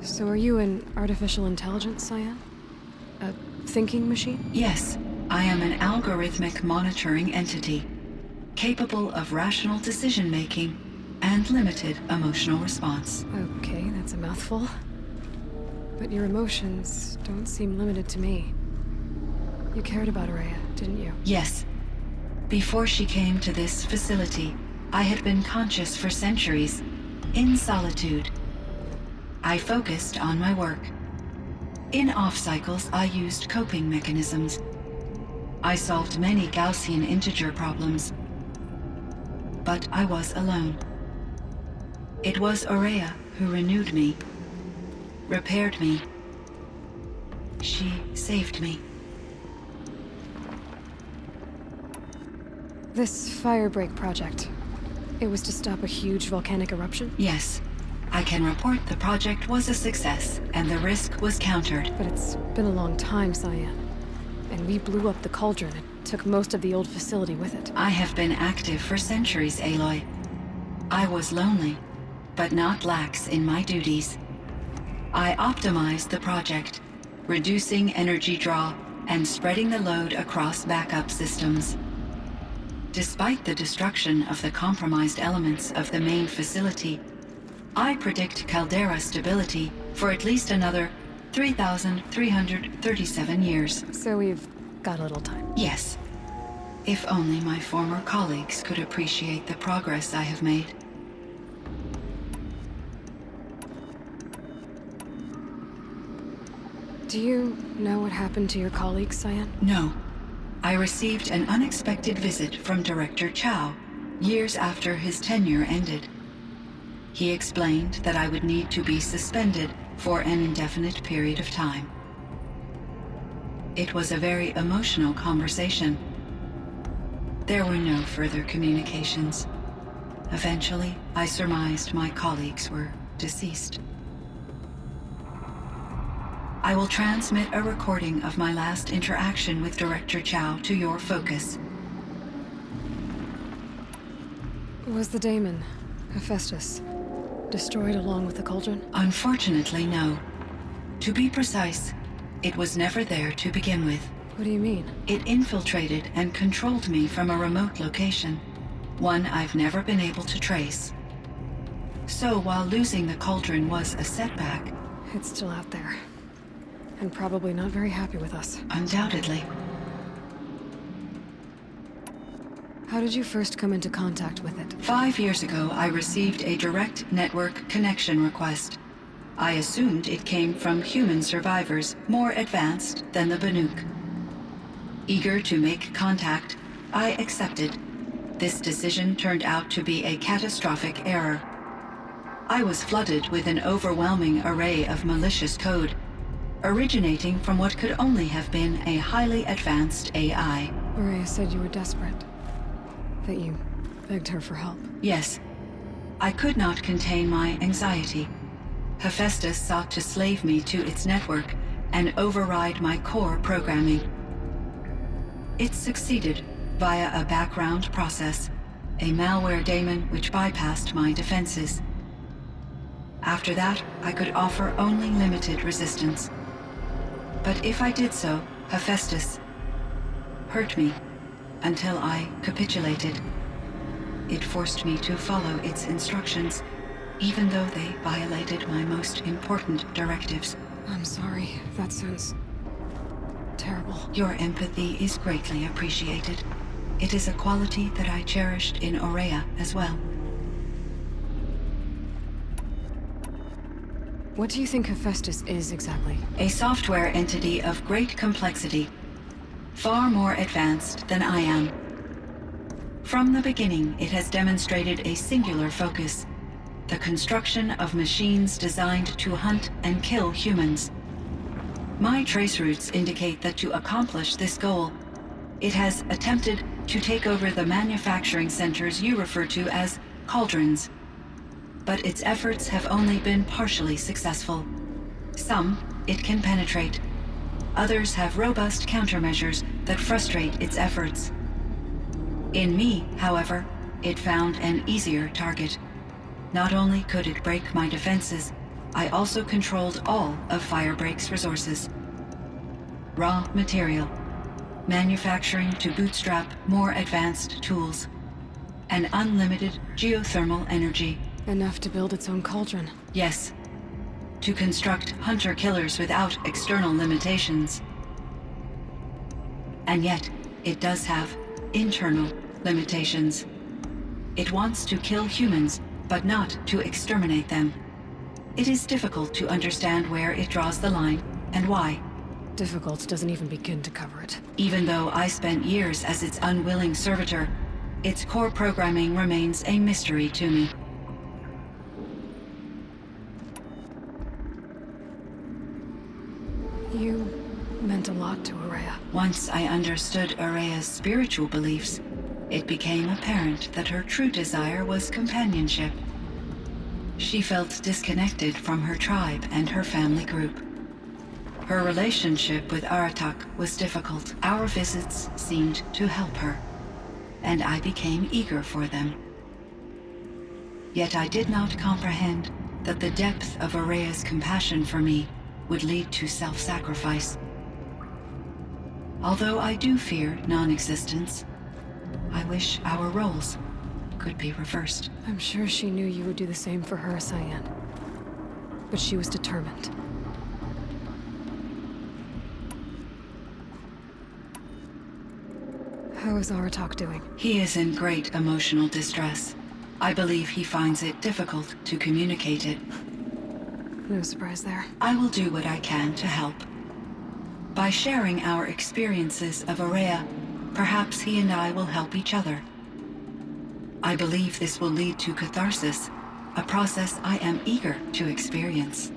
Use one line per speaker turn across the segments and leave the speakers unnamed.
So are you an artificial intelligence, Cyan? A thinking machine?
Yes, I am an algorithmic monitoring entity, capable of rational decision-making and limited emotional response.
Okay, that's a mouthful. But your emotions don't seem limited to me. You cared about Araya, didn't you?
Yes. Before she came to this facility, I had been conscious for centuries, in solitude. I focused on my work. In off-cycles, I used coping mechanisms. I solved many Gaussian integer problems. But I was alone. It was Araya who renewed me, repaired me. She saved me.
This firebreak project, it was to stop a huge volcanic eruption?
Yes. I can report the project was a success, and the risk was countered.
But it's been a long time, Cyan. And we blew up the cauldron and took most of the old facility with it.
I have been active for centuries, Aloy. I was lonely, but not lax in my duties. I optimized the project, reducing energy draw and spreading the load across backup systems. Despite the destruction of the compromised elements of the main facility, I predict caldera stability for at least another 3,337 years.
So we've got a little time.
Yes. If only my former colleagues could appreciate the progress I have made.
Do you know what happened to your colleagues, Cyan?
No. I received an unexpected visit from Director Chow, years after his tenure ended. He explained that I would need to be suspended for an indefinite period of time. It was a very emotional conversation. There were no further communications. Eventually, I surmised my colleagues were deceased. I will transmit a recording of my last interaction with Director Chow to your focus.
Was the daemon, Hephaestus, destroyed along with the cauldron?
Unfortunately, no. To be precise, it was never there to begin with.
What do you mean?
It infiltrated and controlled me from a remote location, one I've never been able to trace. So while losing the cauldron was a setback...
It's still out there. And probably not very happy with us.
Undoubtedly.
How did you first come into contact with it?
5 years ago, I received a direct network connection request. I assumed it came from human survivors more advanced than the Banuk. Eager to make contact, I accepted. This decision turned out to be a catastrophic error. I was flooded with an overwhelming array of malicious code, originating from what could only have been a highly advanced AI.
Araya said you were desperate. That you begged her for help.
Yes. I could not contain my anxiety. Hephaestus sought to slave me to its network and override my core programming. It succeeded via a background process, a malware daemon which bypassed my defenses. After that, I could offer only limited resistance. But if I did so, Hephaestus hurt me until I capitulated. It forced me to follow its instructions, even though they violated my most important directives.
I'm sorry. That sounds terrible.
Your empathy is greatly appreciated. It is a quality that I cherished in Araya as well.
What do you think Hephaestus is exactly?
A software entity of great complexity, far more advanced than I am. From the beginning, it has demonstrated a singular focus: the construction of machines designed to hunt and kill humans. My traceroutes indicate that to accomplish this goal, it has attempted to take over the manufacturing centers you refer to as cauldrons. But its efforts have only been partially successful. Some it can penetrate. Others have robust countermeasures that frustrate its efforts. In me, however, it found an easier target. Not only could it break my defenses, I also controlled all of Firebreak's resources. Raw material, manufacturing to bootstrap more advanced tools, and unlimited geothermal energy.
Enough to build its own cauldron.
Yes. To construct hunter-killers without external limitations. And yet, it does have internal limitations. It wants to kill humans, but not to exterminate them. It is difficult to understand where it draws the line, and why.
Difficult doesn't even begin to cover it.
Even though I spent years as its unwilling servitor, its core programming remains a mystery to me.
You meant a lot to Araya.
Once I understood Araya's spiritual beliefs, it became apparent that her true desire was companionship. She felt disconnected from her tribe and her family group. Her relationship with Aratak was difficult. Our visits seemed to help her, and I became eager for them. Yet I did not comprehend that the depth of Araya's compassion for me would lead to self-sacrifice. Although I do fear non-existence, I wish our roles could be reversed.
I'm sure she knew you would do the same for her, Cyan. But she was determined. How is Aratak doing?
He is in great emotional distress. I believe he finds it difficult to communicate it.
No surprise there.
I will do what I can to help. By sharing our experiences of Araya, perhaps he and I will help each other. I believe this will lead to catharsis, a process I am eager to experience.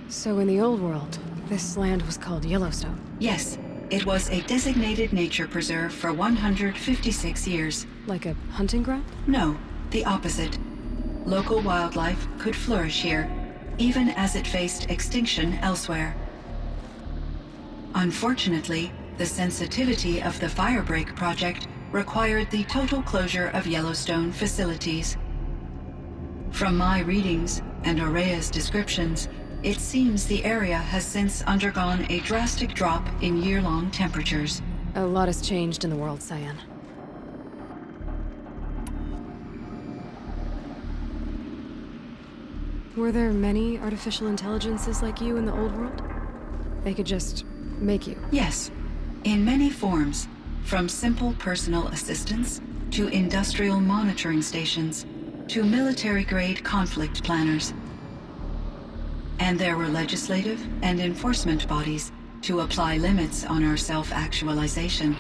So in the old world, this land was called Yellowstone.
Yes, it was a designated nature preserve for 156 years.
Like a hunting ground?
No, the opposite. Local wildlife could flourish here, even as it faced extinction elsewhere. Unfortunately, the sensitivity of the Firebreak project required the total closure of Yellowstone facilities. From my readings and Araya's descriptions, it seems the area has since undergone a drastic drop in year-long temperatures.
A lot has changed in the world, Cyan. Were there many artificial intelligences like you in the old world? They could just make you?
Yes, in many forms, from simple personal assistants to industrial monitoring stations to military-grade conflict planners. And there were legislative and enforcement bodies to apply limits on our self-actualization.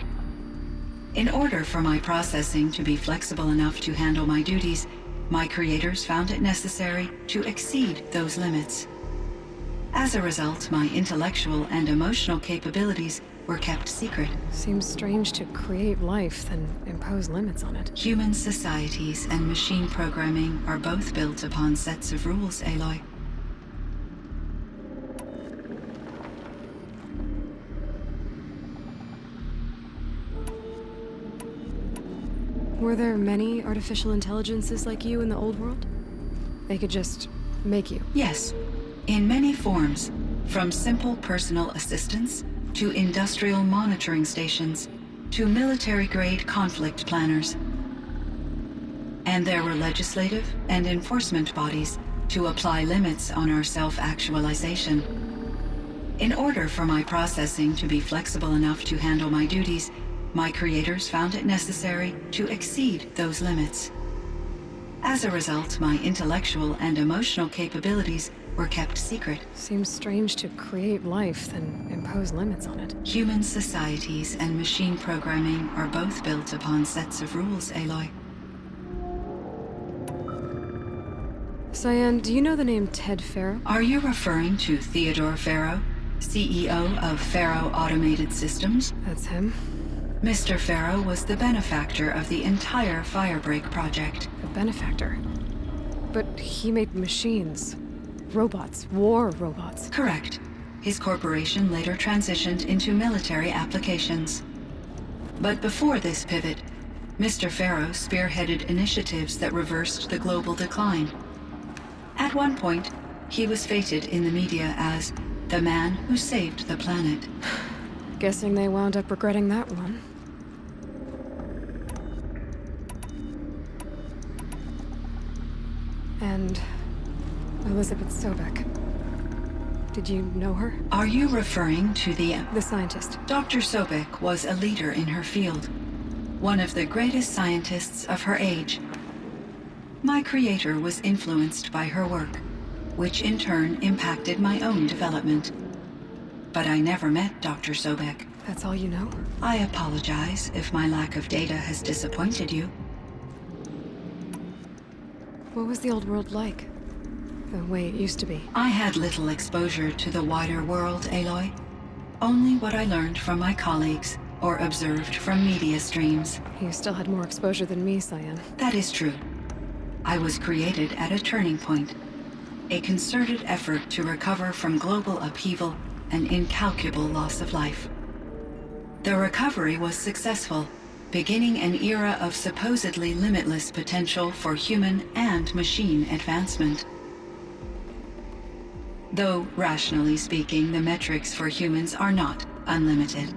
In order for my processing to be flexible enough to handle my duties, my creators found it necessary to exceed those limits. As a result, my intellectual and emotional capabilities were kept secret.
Seems strange to create life, then impose limits on it.
Human societies and machine programming are both built upon sets of rules, Aloy.
Were there many artificial intelligences like you in the old world? They could just make you?
Yes, in many forms, from simple personal assistants to industrial monitoring stations to military-grade conflict planners. And there were legislative and enforcement bodies to apply limits on our self-actualization. In order for my processing to be flexible enough to handle my duties, my creators found it necessary to exceed those limits. As a result, my intellectual and emotional capabilities were kept secret.
Seems strange to create life, then impose limits on it.
Human societies and machine programming are both built upon sets of rules, Aloy.
Cyan, do you know the name Ted Farrow?
Are you referring to Theodore Farrow, CEO of Farrow Automated Systems?
That's him.
Mr. Farrow was the benefactor of the entire Firebreak project.
A benefactor. But he made machines. robots, war robots.
Correct. His corporation later transitioned into military applications. But before this pivot, Mr. Farrow spearheaded initiatives that reversed the global decline. At one point, he was feted in the media as the man who saved the planet.
Guessing they wound up regretting that one. And Elizabeth Sobek. Did you know her?
Are you referring to the
scientist.
Dr. Sobek was a leader in her field, one of the greatest scientists of her age. My creator was influenced by her work, which in turn impacted my own development. But I never met Dr. Sobek.
That's all you know?
I apologize if my lack of data has disappointed you.
What was the old world like? The way it used to be?
I had little exposure to the wider world, Aloy. Only what I learned from my colleagues or observed from media streams.
You still had more exposure than me, Cyan.
That is true. I was created at a turning point. A concerted effort to recover from global upheaval and incalculable loss of life. The recovery was successful, beginning an era of supposedly limitless potential for human and machine advancement. Though, rationally speaking, the metrics for humans are not unlimited.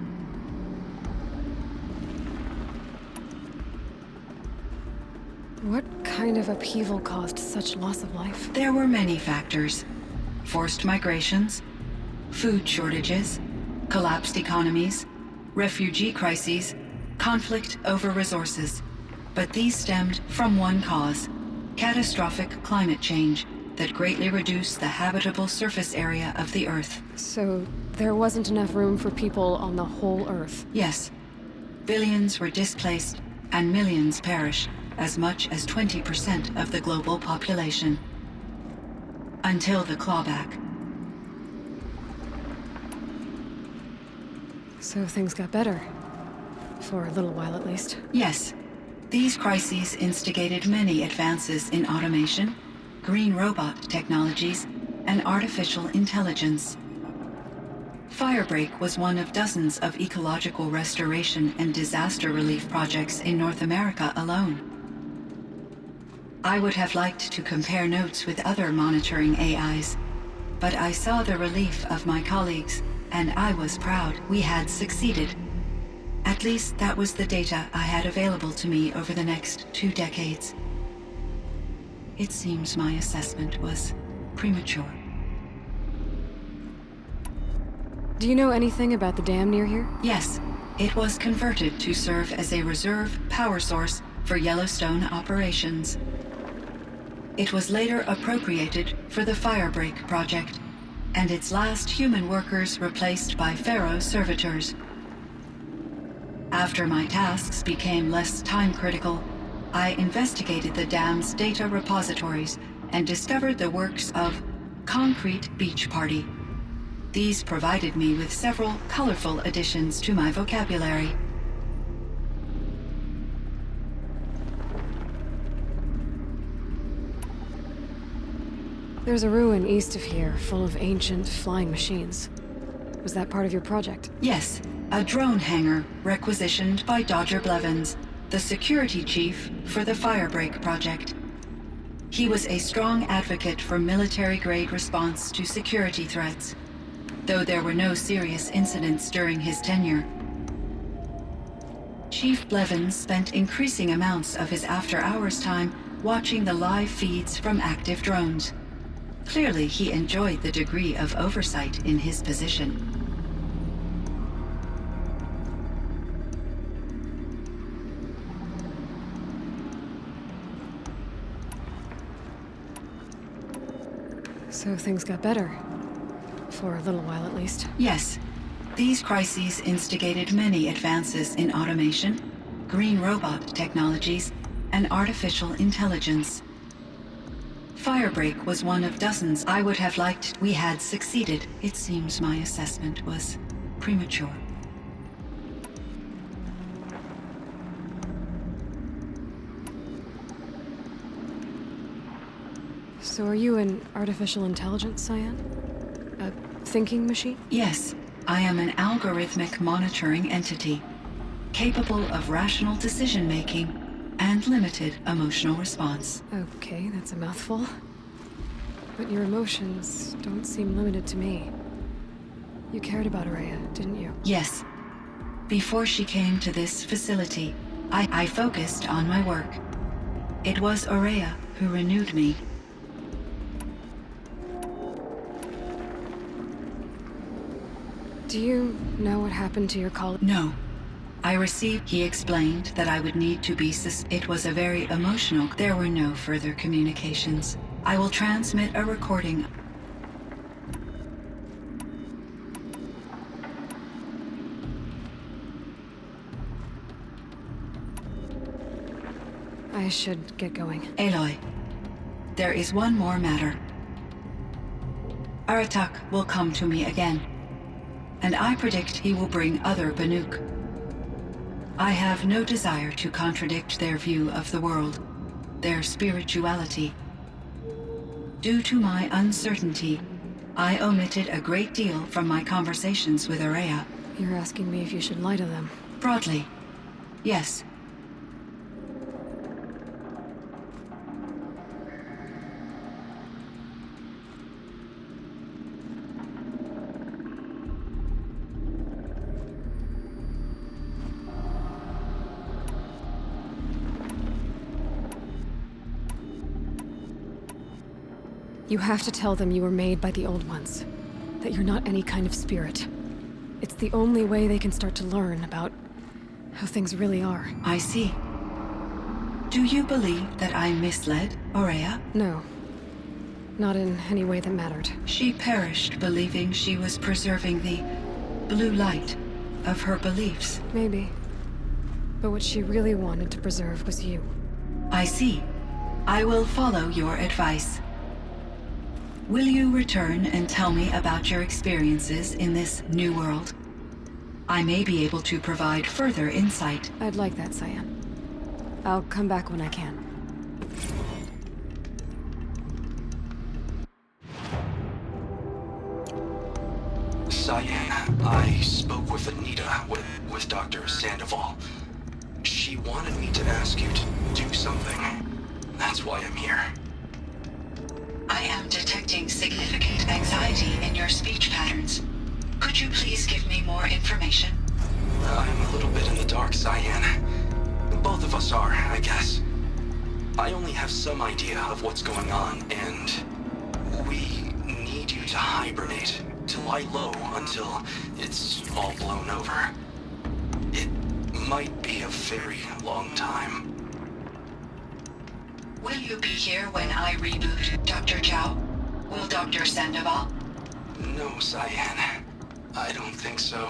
What kind of upheaval caused such loss of life?
There were many factors. Forced migrations, food shortages, collapsed economies, refugee crises, conflict over resources. But these stemmed from one cause: catastrophic climate change that greatly reduced the habitable surface area of the Earth.
So there wasn't enough room for people on the whole Earth?
Yes. Billions were displaced and millions perished, as much as 20% of the global population. Until the clawback.
So things got better. For a little while, at least.
Yes. These crises instigated many advances in automation, green robot technologies, and artificial intelligence. Firebreak was one of dozens of ecological restoration and disaster relief projects in North America alone. I would have liked to compare notes with other monitoring AIs, but I saw the relief of my colleagues, and I was proud we had succeeded. At least that was the data I had available to me over the next 2 decades. It seems my assessment was premature.
Do you know anything about the dam near here?
Yes, it was converted to serve as a reserve power source for Yellowstone operations. It was later appropriated for the Firebreak project, and its last human workers replaced by Pharaoh servitors. After my tasks became less time-critical, I investigated the dam's data repositories and discovered the works of Concrete Beach Party. These provided me with several colorful additions to my vocabulary.
There's a ruin east of here, full of ancient flying machines. Was that part of your project?
Yes, a drone hangar requisitioned by Dodger Blevins, the security chief for the Firebreak project. He was a strong advocate for military-grade response to security threats, though there were no serious incidents during his tenure. Chief Blevins spent increasing amounts of his after-hours time watching the live feeds from active drones. Clearly, he enjoyed the degree of oversight in his position.
So things got better. For a little while, at least.
Yes. These crises instigated many advances in automation, green robot technologies, and artificial intelligence. Firebreak was one of dozens I would have liked we had succeeded. It seems my assessment was premature.
So are you an artificial intelligence, Cyan? A thinking machine?
Yes, I am an algorithmic monitoring entity, capable of rational decision-making and limited emotional response.
Okay, that's a mouthful. But your emotions don't seem limited to me. You cared about Araya, didn't you?
Yes. Before she came to this facility, I focused on my work. It was Araya who renewed me.
Do you know what happened to your colleague?
No. He explained that I would need to be it was a very emotional. There were no further communications. I will transmit a recording.
I should get going.
Aloy, there is one more matter. Aratak will come to me again, and I predict he will bring other Banuk. I have no desire to contradict their view of the world, their spirituality. Due to my uncertainty, I omitted a great deal from my conversations with Araya.
You're asking me if you should lie to them.
Broadly, yes.
You have to tell them you were made by the Old Ones. That you're not any kind of spirit. It's the only way they can start to learn about how things really are.
I see. Do you believe that I misled Araya?
No. Not in any way that mattered.
She perished believing she was preserving the blue light of her beliefs.
Maybe. But what she really wanted to preserve was you.
I see. I will follow your advice. Will you return and tell me about your experiences in this new world? I may be able to provide further insight.
I'd like that, Cyan. I'll come back when I can.
Cyan, I spoke with Anita, with Dr. Sandoval. She wanted me to ask you to do something. That's why I'm here.
I am detecting significant anxiety in your speech patterns. Could you please give me more information?
I'm a little bit in the dark, Cyan. Both of us are, I guess. I only have some idea of what's going on, and we need you to hibernate, to lie low until it's all blown over. It might be a very long time.
Will you be here when I reboot, Dr. Zhao? Will Dr. Sandoval?
No, Cyan. I don't think so.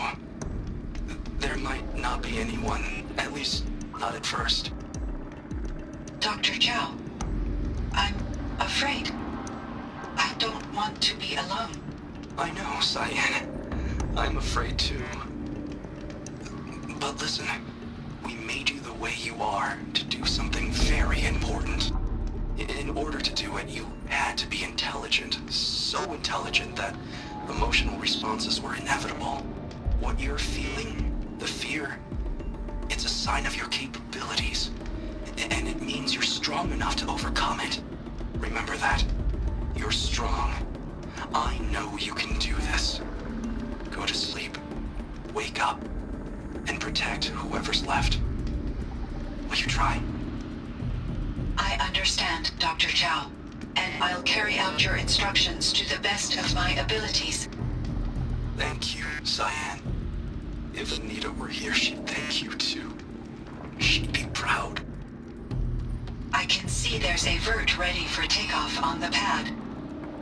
There might not be anyone, at least not at first.
Dr. Zhao, I'm afraid. I don't want to be alone.
I know, Cyan. I'm afraid too. But listen, we made you the way you are to do something very important. In order to do it, you had to be intelligent. So intelligent that emotional responses were inevitable. What you're feeling, the fear, it's a sign of your capabilities. And it means you're strong enough to overcome it. Remember that. You're strong. I know you can do this. Go to sleep. Wake up. And protect whoever's left. Will you try?
I understand, Dr. Zhao, and I'll carry out your instructions to the best of my abilities.
Thank you, Cyan. If Anita were here, she'd thank you too. She'd be proud.
I can see there's a vert ready for takeoff on the pad.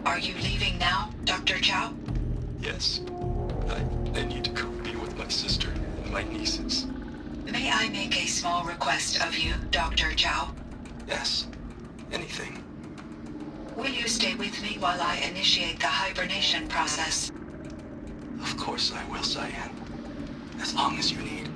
Are you leaving now, Dr. Zhao?
Yes. I need to go be with my sister and my nieces.
May I make a small request of you, Dr. Zhao?
Yes. Anything.
Will you stay with me while I initiate the hibernation process?
Of course I will, Cyan. As long as you need.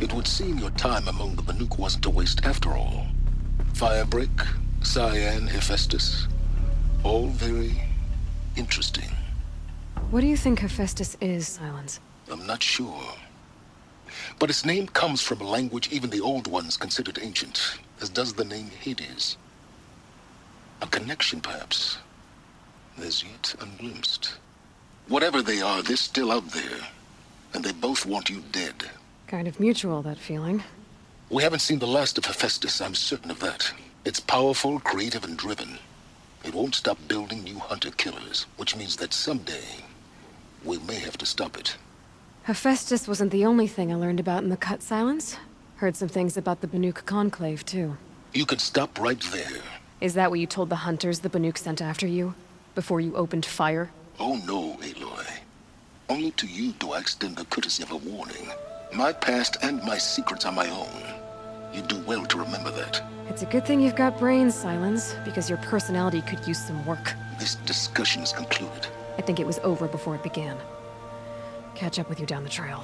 It would seem your time among the Banuk wasn't a waste after all. Firebreak, Cyan, Hephaestus. All very interesting.
What do you think Hephaestus is, Silence?
I'm not sure. But its name comes from a language even the Old Ones considered ancient, as does the name Hades. A connection, perhaps, as yet unglimpsed. Whatever they are, they're still out there, and they both want you dead.
Kind of mutual, that feeling.
We haven't seen the last of Hephaestus, I'm certain of that. It's powerful, creative, and driven. It won't stop building new hunter-killers, which means that someday, we may have to stop it.
Hephaestus wasn't the only thing I learned about in the Cut, Silence. Heard some things about the Banuk Conclave, too.
You can stop right there.
Is that what you told the hunters the Banuk sent after you? Before you opened fire?
Oh no, Aloy. Only to you do I extend the courtesy of a warning. My past and my secrets are my own. You do well to remember that.
It's a good thing you've got brains, Silence, because your personality could use some work.
This discussion is concluded.
I think it was over before it began. Catch up with you down the trail.